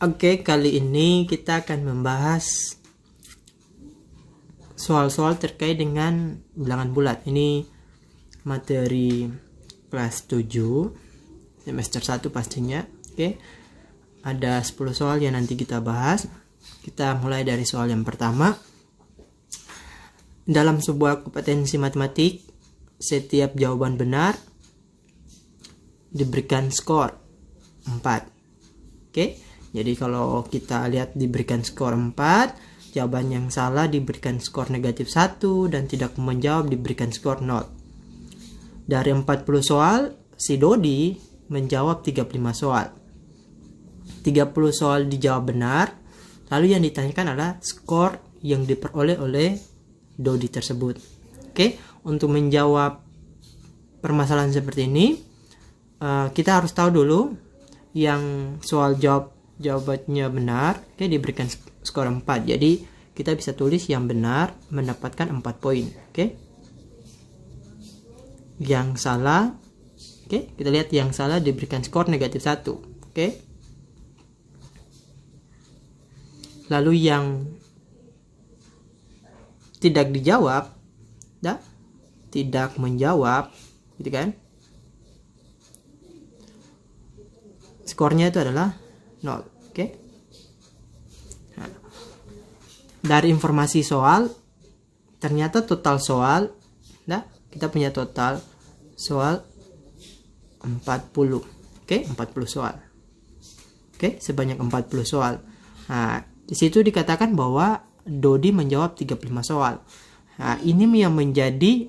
Oke, kali ini kita akan membahas soal-soal terkait dengan bilangan bulat. Ini materi kelas 7 semester 1 pastinya. Oke. Ada 10 soal yang nanti kita bahas. Kita mulai dari soal yang pertama. Dalam sebuah kompetensi matematik, setiap jawaban benar diberikan skor 4. Oke. Jadi kalau kita lihat diberikan skor 4, jawaban yang salah diberikan skor negatif 1, dan tidak menjawab diberikan skor 0. Dari 40 soal, si Dodi menjawab 35 soal. 30 soal dijawab benar, lalu yang ditanyakan adalah skor yang diperoleh oleh Dodi tersebut. Oke, untuk menjawab permasalahan seperti ini, kita harus tahu dulu yang soal jawabannya benar, oke, diberikan skor 4. Jadi kita bisa tulis yang benar mendapatkan 4 poin. Oke. Yang salah, oke, kita lihat yang salah diberikan skor negatif 1. Oke. Lalu yang tidak dijawab, tidak menjawab, gitu kan? Skornya itu adalah 0. Oke. Nah, dari informasi soal, ternyata total soal, kita punya total soal 40. Oke, 40 soal. Oke, sebanyak 40 soal. Nah, di situ dikatakan bahwa Dodi menjawab 35 soal. Nah, ini yang menjadi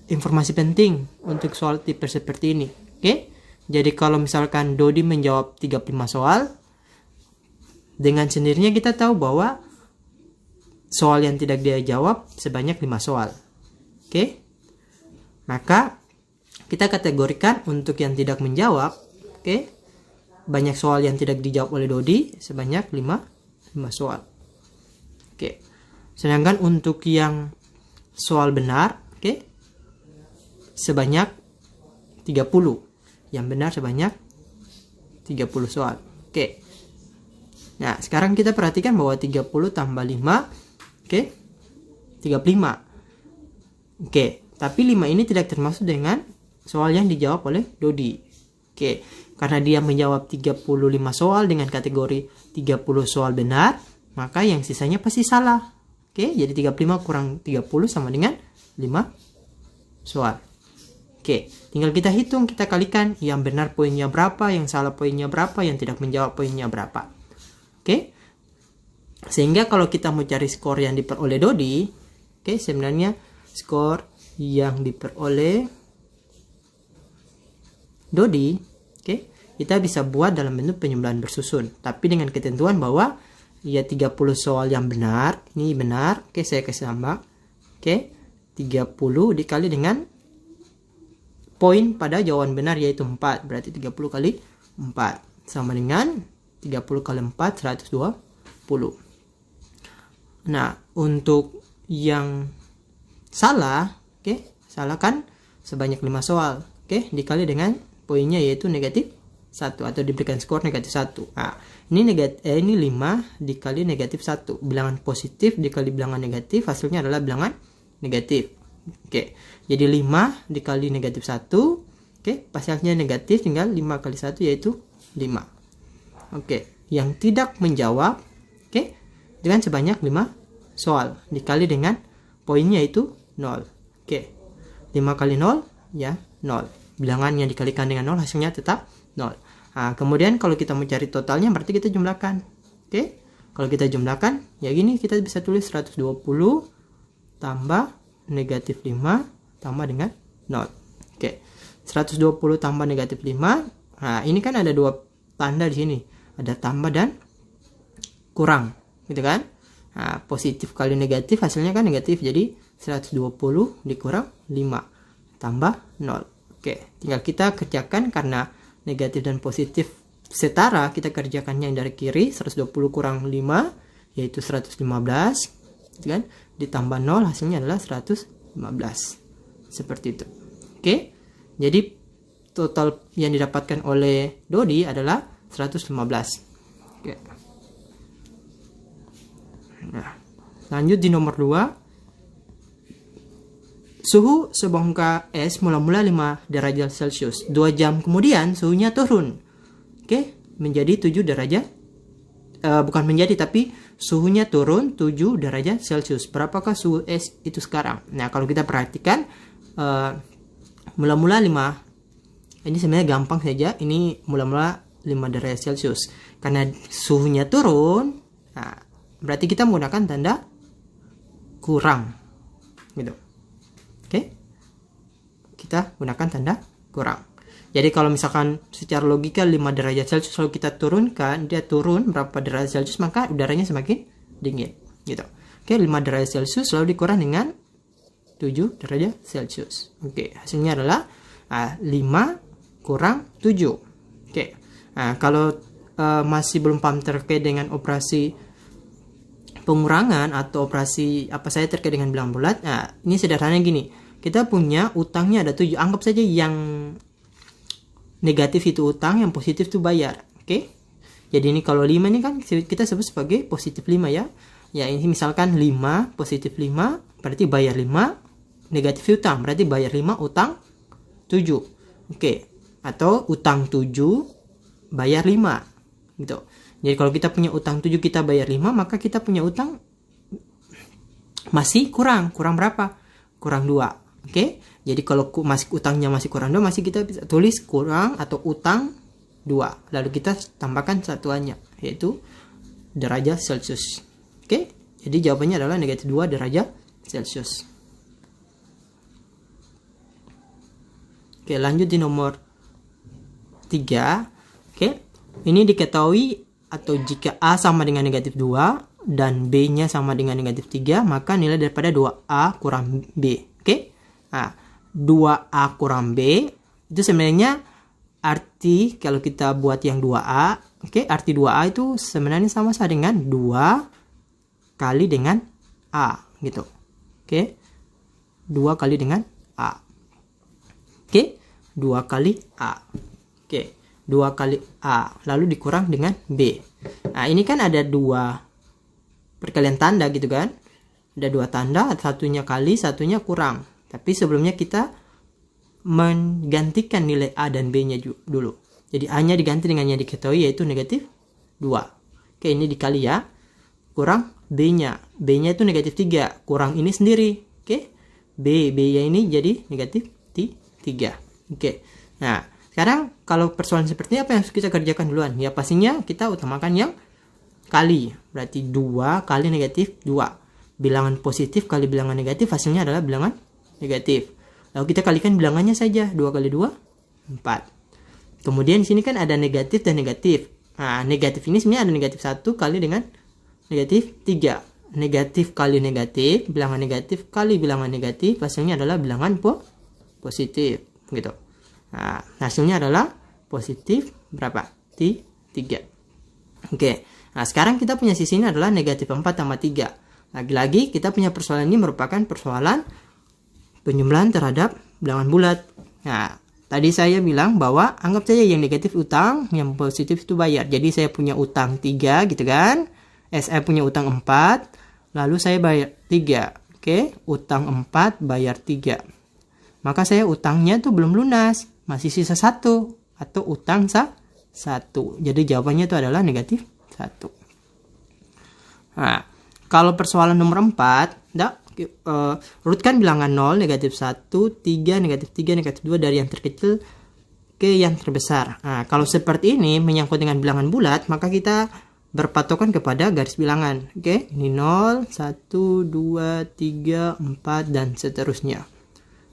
informasi penting untuk soal tipe seperti ini. Oke. Jadi kalau misalkan Dodi menjawab 35 soal, dengan sendirinya kita tahu bahwa soal yang tidak dia jawab sebanyak 5 soal. Oke. Maka kita kategorikan untuk yang tidak menjawab, oke, banyak soal yang tidak dijawab oleh Dodi sebanyak 5 soal. Oke. Sedangkan untuk yang soal benar, oke, sebanyak 30. Yang benar sebanyak 30 soal. Oke. Nah, sekarang kita perhatikan bahwa 30 tambah 5, oke, 35. Oke, tapi 5 ini tidak termasuk dengan soal yang dijawab oleh Dodi. Oke, karena dia menjawab 35 soal dengan kategori 30 soal benar, maka yang sisanya pasti salah. Oke, jadi 35 kurang 30 sama dengan 5 soal. Oke, tinggal kita hitung, kita kalikan yang benar poinnya berapa, yang salah poinnya berapa, yang tidak menjawab poinnya berapa. Oke, sehingga kalau kita mau cari skor yang diperoleh Dodi, oke, sebenarnya skor yang diperoleh Dodi, oke, kita bisa buat dalam bentuk penjumlahan bersusun, tapi dengan ketentuan bahwa ya 30 soal yang benar, ini benar, oke, saya kasih tambah, oke, 30 dikali dengan poin pada jawaban benar yaitu 4, berarti 30 kali 4 sama dengan 30 kali 4, 120. Nah, untuk yang salah, oke, salah kan sebanyak 5 soal, oke, dikali dengan poinnya yaitu negatif 1 atau diberikan skor negatif 1. Nah, ini 5 dikali negatif 1. Bilangan positif dikali bilangan negatif, hasilnya adalah bilangan negatif. Oke, jadi 5 dikali negatif 1, oke, hasilnya negatif, tinggal 5 kali 1 yaitu 5. Oke, yang tidak menjawab, oke, dengan sebanyak 5 soal dikali dengan poinnya itu 0. Oke, 5 kali 0 ya 0. Bilangan yang dikalikan dengan 0 hasilnya tetap 0. Nah, kemudian kalau kita mencari totalnya berarti kita jumlahkan. Oke, kalau kita jumlahkan ya gini, kita bisa tulis 120 tambah negatif 5 tambah dengan 0. Oke, 120 tambah negatif 5. Nah, ini kan ada dua tanda di sini. Ada tambah dan kurang, gitu kan? Nah, positif kali negatif hasilnya kan negatif. Jadi 120 dikurang 5 tambah 0. Oke, tinggal kita kerjakan karena negatif dan positif setara, kita kerjakannya yang dari kiri. 120 kurang 5 yaitu 115, gitu kan? Ditambah 0 hasilnya adalah 115. Seperti itu. Oke. Jadi total yang didapatkan oleh Dodi adalah 115. Oke. Nah, lanjut di nomor 2. Suhu sebongkah es mula-mula 5 derajat Celcius. 2 jam kemudian suhunya turun. Oke, menjadi 7 derajat. Bukan menjadi, tapi suhunya turun 7 derajat Celcius. Berapakah suhu es itu sekarang? Nah, kalau kita perhatikan mula-mula 5. Ini sebenarnya gampang saja. Ini mula-mula 5 derajat Celcius. Karena suhunya turun, nah, berarti kita menggunakan tanda kurang. Gitu. Oke? Kita gunakan tanda kurang. Jadi kalau misalkan secara logika 5 derajat Celcius lalu kita turunkan, dia turun berapa derajat Celcius, maka udaranya semakin dingin. Gitu. Oke, 5 derajat Celcius lalu dikurang dengan 7 derajat Celcius. Oke, hasilnya adalah 5 kurang 7. Oke. Nah, kalau masih belum paham terkait dengan operasi pengurangan atau operasi apa saja terkait dengan bilangan bulat, nah, ini sederhananya gini. Kita punya utangnya ada 7. Anggap saja yang negatif itu utang, yang positif itu bayar. Oke. Jadi ini kalau 5 ini kan kita sebut sebagai positif 5 ya. Ya, ini misalkan 5 positif 5 berarti bayar 5, negatif utang berarti bayar 5, utang 7. Oke. Atau utang 7 bayar 5. Gitu. Jadi kalau kita punya utang 7 kita bayar 5, maka kita punya utang masih kurang berapa? Kurang 2. Oke. Jadi kalau utangnya masih kurang 2, masih kita bisa tulis kurang atau utang 2. Lalu kita tambahkan satuannya, yaitu derajat Celcius. Oke. Jadi jawabannya adalah negatif 2 derajat Celcius. Oke, lanjut di nomor 3. Oke. Ini diketahui atau jika A sama dengan negatif 2 dan B-nya sama dengan negatif 3, maka nilai daripada 2A kurang B. Oke. Nah, 2A kurang B itu sebenarnya arti kalau kita buat yang 2A, oke, arti 2A itu sebenarnya sama dengan 2 kali dengan A gitu. Oke. 2 kali dengan A. Oke, 2 kali A. Oke, 2 kali A lalu dikurang dengan B. Nah, ini kan ada 2 perkalian tanda gitu kan. Ada 2 tanda, satunya kali, satunya kurang. Tapi sebelumnya kita menggantikan nilai A dan B-nya dulu. Jadi A-nya diganti dengan yang diketahui yaitu negatif 2. Oke, ini dikali ya. Kurang B-nya. B-nya itu negatif 3. Kurang ini sendiri. Oke. B-nya ini jadi negatif 3. Oke. Nah, sekarang kalau persoalan seperti apa yang harus kita kerjakan duluan? Ya pastinya kita utamakan yang kali. Berarti 2 kali negatif 2. Bilangan positif kali bilangan negatif hasilnya adalah bilangan negatif. Lalu kita kalikan bilangannya saja. 2 kali 2, 4. Kemudian di sini kan ada negatif dan negatif. Nah, negatif ini sebenarnya ada negatif 1 kali dengan negatif 3. Negatif kali negatif, bilangan negatif kali bilangan negatif, hasilnya adalah bilangan positif. Gitu. Nah, hasilnya adalah positif berapa? 3. Oke. Nah, sekarang kita punya sisi ini adalah negatif 4 tambah 3. Lagi-lagi kita punya persoalan ini merupakan persoalan penjumlahan terhadap bilangan bulat. Nah, tadi saya bilang bahwa anggap saja yang negatif utang, yang positif itu bayar. Jadi saya punya utang 3 gitu kan. Saya punya utang 4, lalu saya bayar 3. Oke, utang 4 bayar 3. Maka saya utangnya tuh belum lunas, masih sisa 1 atau utang 1. Jadi jawabannya itu adalah negatif 1. Nah, kalau persoalan nomor 4, urutkan bilangan 0, negatif 1, 3, negatif 3, negatif 2 dari yang terkecil ke yang terbesar. Nah, kalau seperti ini menyangkut dengan bilangan bulat, maka kita berpatokan kepada garis bilangan. Oke, ini 0, 1, 2, 3, 4, dan seterusnya.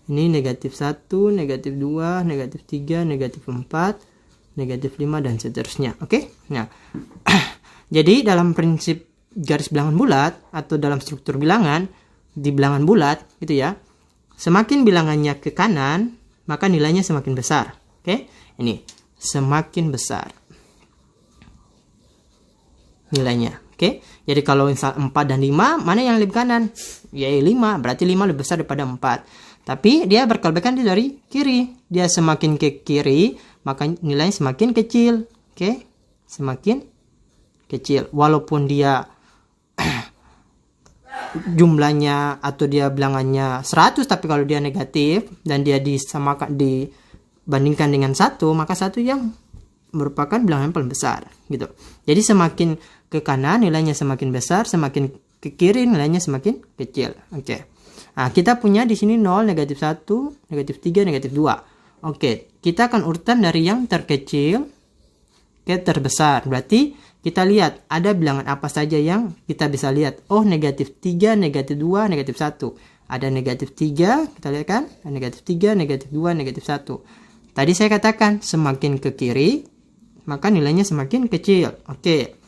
Ini negatif 1, negatif 2, negatif 3, negatif 4, negatif 5, dan seterusnya. Oke, nah, jadi dalam prinsip garis bilangan bulat atau dalam struktur bilangan, di bilangan bulat gitu ya, semakin bilangannya ke kanan maka nilainya semakin besar. Oke, ini semakin besar nilainya. Oke, jadi kalau misal 4 dan 5, mana yang lebih kanan? Ya 5, berarti 5 lebih besar daripada 4. Tapi dia berkelebihan dari kiri. Dia semakin ke kiri maka nilainya semakin kecil. Oke, semakin kecil. Walaupun dia jumlahnya atau dia bilangannya 100, tapi kalau dia negatif dan dia dibandingkan dengan 1, maka 1 yang merupakan bilangan paling besar gitu. Jadi semakin ke kanan nilainya semakin besar, semakin ke kiri nilainya semakin kecil. Oke. Nah, kita punya di sini 0, negatif 1, negatif 3, negatif 2. Oke, kita akan urutan dari yang terkecil ke terbesar. Berarti kita lihat ada bilangan apa saja yang kita bisa lihat. Oh, negatif 3, negatif 2, negatif 1. Ada negatif 3, kita lihat kan? Negatif 3, negatif 2, negatif 1. Tadi saya katakan semakin ke kiri, maka nilainya semakin kecil. Oke.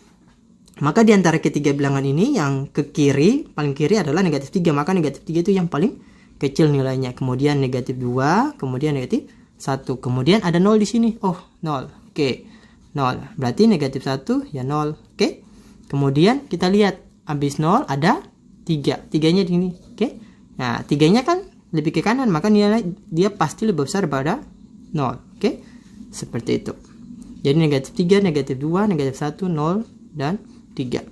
Maka di antara ketiga bilangan ini yang ke kiri, paling kiri adalah negatif 3. Maka negatif 3 itu yang paling kecil nilainya. Kemudian negatif 2, kemudian negatif 1. Kemudian ada 0 di sini. Oh, 0. Oke. 0. Berarti negatif 1 ya 0. Oke. Kemudian kita lihat habis 0 ada 3. 3-nya di sini. Oke. Nah, 3-nya kan lebih ke kanan, maka nilai dia pasti lebih besar pada 0. Oke. Seperti itu. Jadi negatif 3, negatif 2, negatif 1, 0 dan 3.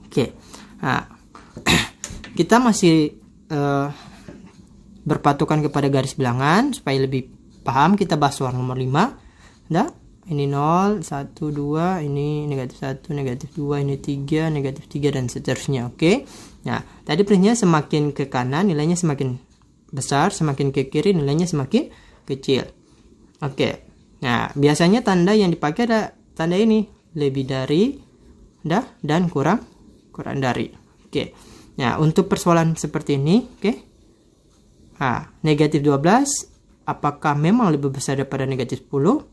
Oke. Nah, kita masih berpatokan kepada garis bilangan supaya lebih paham. Kita bahas soal nomor 5. Nah, ini 0, 1, 2, ini negatif 1, negatif 2, ini 3, negatif 3, dan seterusnya. Oke. Nah, tadi prinsipnya semakin ke kanan nilainya semakin besar, semakin ke kiri nilainya semakin kecil. Oke. Nah, biasanya tanda yang dipakai ada tanda ini, lebih dari, dan kurang dari. Oke. Nah, untuk persoalan seperti ini, oke. Nah, negatif 12 apakah memang lebih besar daripada negatif 10?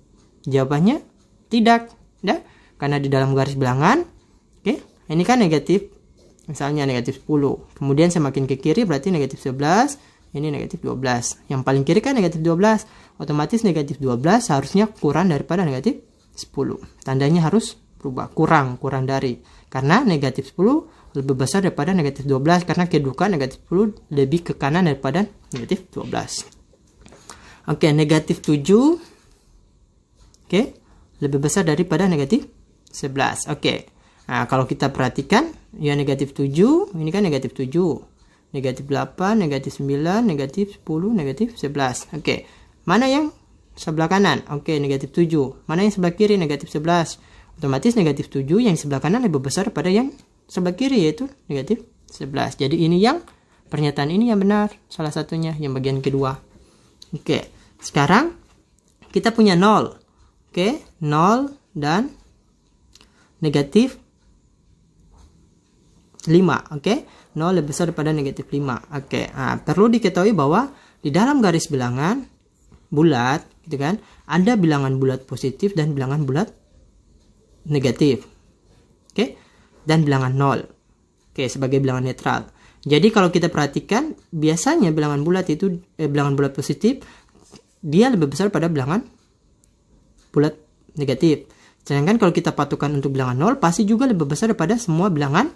Jawabannya tidak, karena di dalam garis bilangan, oke, ini kan negatif, misalnya negatif 10, kemudian semakin ke kiri berarti negatif 11, ini negatif 12, yang paling kiri kan negatif 12, otomatis negatif 12 harusnya kurang daripada negatif 10, tandanya harus berubah, kurang dari, karena negatif 10 lebih besar daripada negatif 12, karena kedudukan negatif 10 lebih ke kanan daripada negatif 12. Oke, negatif 7, oke, lebih besar daripada negatif 11. Oke. Nah, kalau kita perhatikan, ya negatif 7, ini kan negatif 7. Negatif 8, negatif 9, negatif 10, negatif 11. Oke. Mana yang sebelah kanan? Oke, negatif 7. Mana yang sebelah kiri? Negatif 11. Otomatis negatif 7 yang sebelah kanan lebih besar daripada yang sebelah kiri, yaitu negatif 11. Jadi ini yang, pernyataan ini yang benar. Salah satunya, yang bagian kedua. Oke. Sekarang, kita punya 0. Oke, 0 dan negatif 5. Oke, 0 lebih besar daripada negatif 5. Oke, nah, perlu diketahui bahwa di dalam garis bilangan bulat, gitu kan, ada bilangan bulat positif dan bilangan bulat negatif. Oke, dan bilangan 0. Oke, sebagai bilangan netral. Jadi kalau kita perhatikan, biasanya bilangan bulat itu, bilangan bulat positif, dia lebih besar pada bilangan bulat negatif. Sedangkan kalau kita patokan untuk bilangan 0, pasti juga lebih besar daripada semua bilangan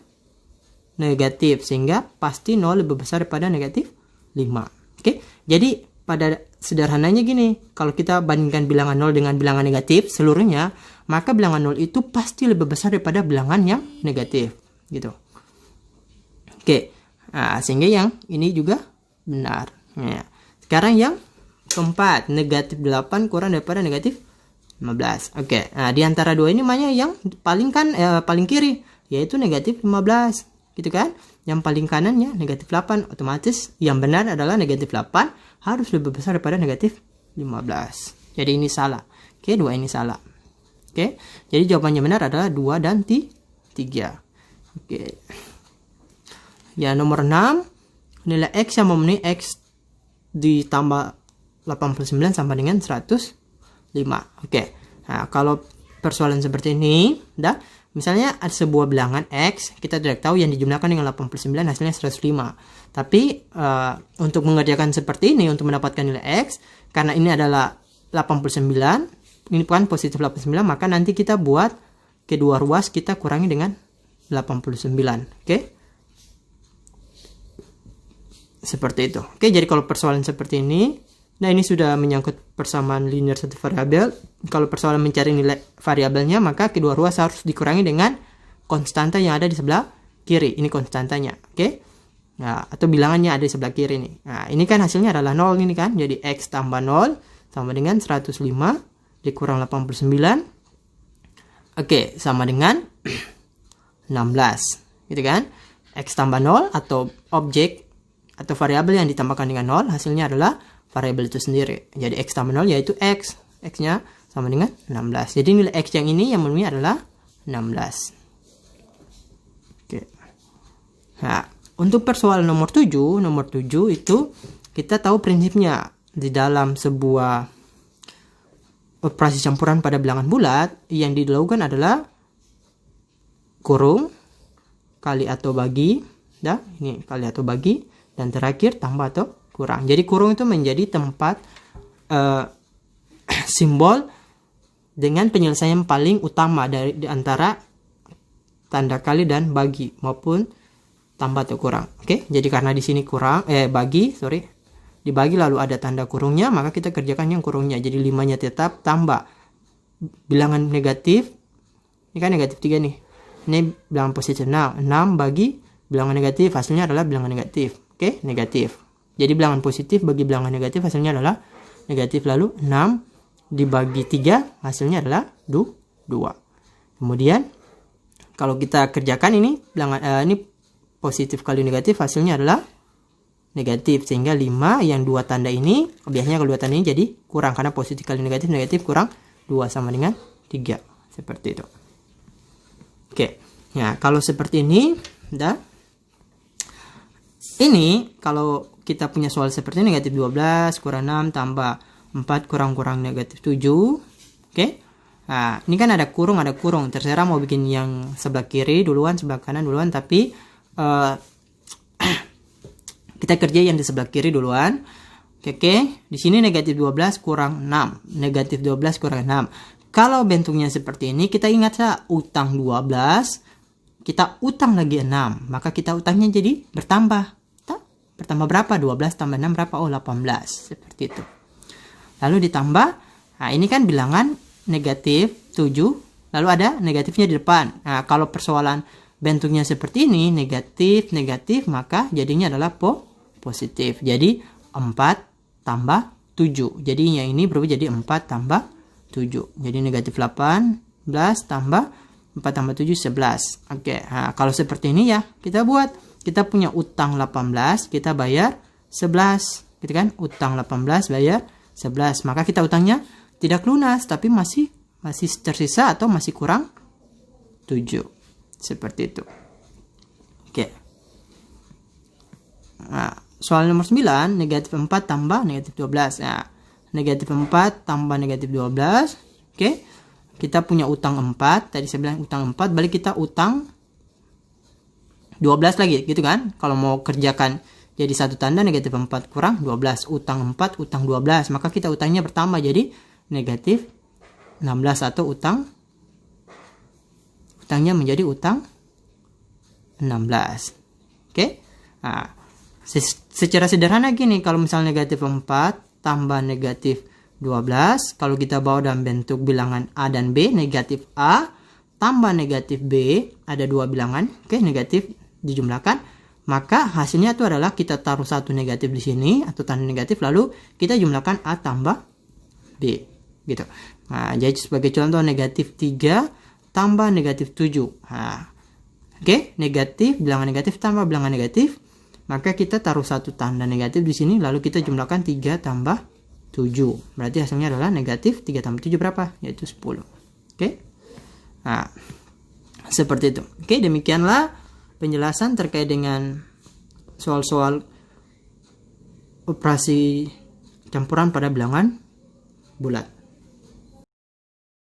negatif. Sehingga pasti 0 lebih besar daripada negatif 5. Oke, jadi pada sederhananya gini, kalau kita bandingkan bilangan 0 dengan bilangan negatif seluruhnya, maka bilangan 0 itu pasti lebih besar daripada bilangan yang negatif. Gitu. Oke, nah, sehingga yang ini juga benar. Nah, sekarang yang keempat, negatif 8 kurang daripada negatif 15. Oke, nah di antara dua ini mana yang paling kiri, yaitu negatif 15, gitu kan? Yang paling kanannya negatif 8, otomatis yang benar adalah negatif 8 harus lebih besar daripada negatif 15. Jadi ini salah. Oke, dua ini salah. Oke, jadi jawabannya benar adalah 2 dan 3. Oke. Ya, nomor 6, nilai X yang memenuhi X ditambah 89 sama dengan 105. Oke. Nah, kalau persoalan seperti ini, misalnya ada sebuah bilangan X, kita tidak tahu yang dijumlahkan dengan 89 hasilnya 105. Tapi untuk mengerjakan seperti ini, untuk mendapatkan nilai X, karena ini adalah 89, ini bukan positif 89, maka nanti kita buat kedua ruas kita kurangi dengan 89. Oke. Seperti itu. Oke, jadi kalau persoalan seperti ini, Nah, ini sudah menyangkut persamaan linear satu variabel. Kalau persoalan mencari nilai variabelnya, maka kedua ruas harus dikurangi dengan konstanta yang ada di sebelah kiri. Ini konstantanya, oke? Nah, atau bilangannya ada di sebelah kiri nih. Nah, ini kan hasilnya adalah 0 ini kan. Jadi X tambah 0 sama dengan 105 dikurang 89. Oke, sama dengan 16. Gitu kan? X tambah 0 atau objek atau variabel yang ditambahkan dengan 0 hasilnya adalah variabel itu sendiri. Jadi X tambah 0 yaitu X. X-nya sama dengan 16. Jadi nilai X yang ini yang memenuhi adalah 16. Oke. Nah, untuk persoalan nomor 7 itu kita tahu prinsipnya. Di dalam sebuah operasi campuran pada bilangan bulat, yang dilakukan adalah kurung, kali atau bagi, ini kali atau bagi, dan terakhir tambah atau kurang. Jadi kurung itu menjadi tempat simbol dengan penyelesaian paling utama di antara tanda kali dan bagi maupun tambah atau kurang. Oke, jadi karena di sini dibagi lalu ada tanda kurungnya, maka kita kerjakan yang kurungnya. Jadi 5-nya tetap tambah bilangan negatif. Ini kan negatif 3 nih. Ini bilangan positif. Nah, 6 bagi bilangan negatif hasilnya adalah bilangan negatif. Oke, negatif. Jadi bilangan positif bagi bilangan negatif hasilnya adalah negatif, lalu 6 dibagi 3 hasilnya adalah 2. Kemudian kalau kita kerjakan ini ini positif kali negatif hasilnya adalah negatif, sehingga 5 yang 2 tanda ini biasanya kalau 2 tanda ini jadi kurang karena positif kali negatif kurang 2 sama dengan 3. Seperti itu. Oke. Nah, kalau seperti ini ini kalau kita punya soal seperti ini, negatif 12 kurang 6 tambah 4 kurang negatif 7. Oke. Nah, ini kan ada kurung. Terserah mau bikin yang sebelah kiri duluan, sebelah kanan duluan, tapi kita kerja yang di sebelah kiri duluan. Oke. Di sini negatif 12 kurang 6. Negatif 12 kurang 6. Kalau bentuknya seperti ini, kita ingat utang 12, kita utang lagi 6, maka kita utangnya jadi bertambah. Bertambah berapa? 12 tambah 6 berapa? Oh, 18. Seperti itu. Lalu ditambah, nah ini kan bilangan negatif 7, lalu ada negatifnya di depan. Nah, kalau persoalan bentuknya seperti ini, negatif, maka jadinya adalah positif. Jadi 4 tambah 7. Jadi yang ini berubah jadi 4 tambah 7. Jadi negatif 18 tambah 4 tambah 7, 11. Oke, nah kalau seperti ini ya, kita buat. Kita punya utang 18, kita bayar 11. Gitu kan? Utang 18 bayar 11. Maka kita utangnya tidak lunas, tapi masih tersisa atau masih kurang 7. Seperti itu. Oke. Nah, soal nomor 9, negatif 4 tambah negatif 12. Nah, negatif 4 tambah negatif 12. Oke. Kita punya utang 4. Tadi saya bilang utang 4, balik kita utang 12 lagi, gitu kan? Kalau mau kerjakan jadi satu tanda, negatif 4 kurang 12. Utang 4, utang 12. Maka kita utangnya bertambah jadi negatif 16 atau utangnya menjadi utang 16. Oke? Nah, secara sederhana gini, kalau misalnya negatif 4 tambah negatif 12, kalau kita bawa dalam bentuk bilangan A dan B, negatif A tambah negatif B, ada 2 bilangan, oke, negatif dijumlahkan, maka hasilnya itu adalah kita taruh satu negatif di sini atau tanda negatif, lalu kita jumlahkan A tambah B, gitu. Nah, jadi sebagai contoh negatif 3 tambah negatif 7. Nah, oke, negatif, bilangan negatif tambah bilangan negatif, maka kita taruh satu tanda negatif di sini, lalu kita jumlahkan 3 tambah 7. Berarti hasilnya adalah negatif 3 tambah 7 berapa? Yaitu 10. Oke. Nah, seperti itu. Oke, demikianlah penjelasan terkait dengan soal-soal operasi campuran pada bilangan bulat.